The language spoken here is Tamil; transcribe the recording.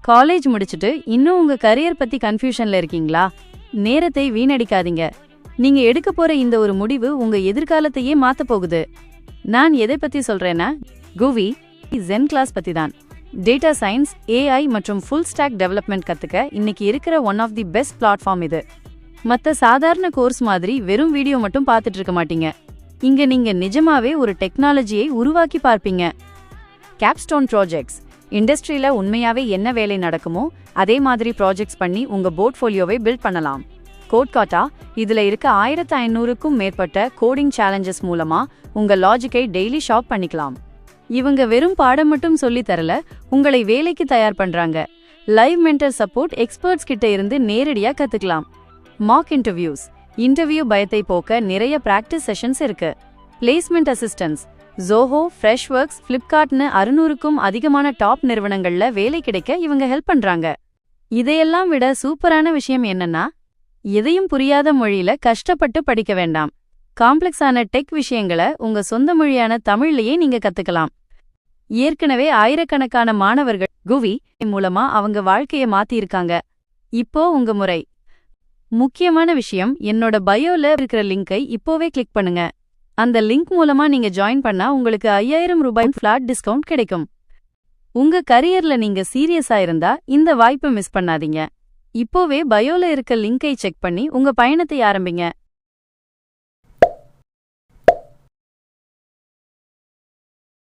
காலேஜ் முடிச்சிட்டு இன்னும் உங்க கரியர் பத்தி கன்ஃபியூஷன்ல இருக்கீங்களா? நேரத்தை வீணடிக்காதீங்க. நீங்க எடுக்க போற இந்த ஒரு முடிவு உங்க எதிர்காலத்தையே மாத்த போகுது. நான் எதை பத்தி சொல்றேன்னா, குவி ஜென் கிளாஸ் பத்தி தான். டேட்டா சயின்ஸ், ஏஐ மற்றும் ஃபுல் ஸ்டாக் டெவலப்மெண்ட் கத்துக்க இன்னைக்கு இருக்கிற one of the best platform இது. மத்த சாதாரண கோர்ஸ் மாதிரி வெறும் வீடியோ மட்டும் பார்த்துட்டு இருக்க மாட்டீங்க. இங்க நீங்க நிஜமாவே ஒரு டெக்னாலஜியை உருவாக்கி பார்ப்பீங்க. Capstone projects. இண்டஸ்ட்ரியில உண்மையாவே என்ன வேலை நடக்குமோ அதே மாதிரி ப்ராஜெக்ட்ஸ் பண்ணி உங்க போர்ட்ஃபோலியோவை பில்ட் பண்ணலாம். கோட்காட்டா இதுல இருக்க 1500க்கும் மேற்பட்ட கோடிங் சேலஞ்சஸ் மூலமா உங்க லாஜிக்கை டெய்லி ஷாப் பண்ணிக்கலாம். இவங்க வெறும் பாடம் மட்டும் சொல்லி தரல, உங்களை வேலைக்கு தயார் பண்றாங்க. லைவ் மென்டர் சப்போர்ட் எக்ஸ்பர்ட்ஸ் கிட்ட இருந்து நேரடியா கத்துக்கலாம். Mach interviews. இன்டர்வியூ பயத்தை போக்க நிறைய பிராக்டிஸ் செஷன்ஸ் இருக்கு. Placement assistance. ஜோஹோ, ஃப்ரெஷ்வொர்க்ஸ், ஃப்ளிப்கார்ட்னு 600க்கும் அதிகமான டாப் நிறுவனங்கள்ல வேலை கிடைக்க இவங்க ஹெல்ப் பண்றாங்க. இதையெல்லாம் விட சூப்பரான விஷயம் என்னன்னா, எதையும் புரியாத மொழியில கஷ்டப்பட்டு படிக்க வேண்டாம். காம்ப்ளெக்ஸான டெக் விஷயங்களை உங்க சொந்த மொழியான தமிழ்லயே நீங்க கத்துக்கலாம். ஏற்கனவே ஆயிரக்கணக்கான மாணவர்கள் குவி மூலமா அவங்க வாழ்க்கைய மாத்தியிருக்காங்க. இப்போ உங்க முறை. முக்கியமான விஷயம், என்னோட பயோல இருக்கிற லிங்கை இப்போவே கிளிக் பண்ணுங்க. அந்த லிங்க் மூலமா நீங்க ஜாயின் பண்ணா உங்களுக்கு 5000 ரூபாய் ஃபிளாட் டிஸ்கவுண்ட் கிடைக்கும். உங்க கரியர்ல நீங்க சீரியஸா இருந்தா இந்த வாய்ப்பை மிஸ் பண்ணாதீங்க. இப்போவே பயோல இருக்க லிங்கை செக் பண்ணி உங்க பயணத்தை ஆரம்பிங்க.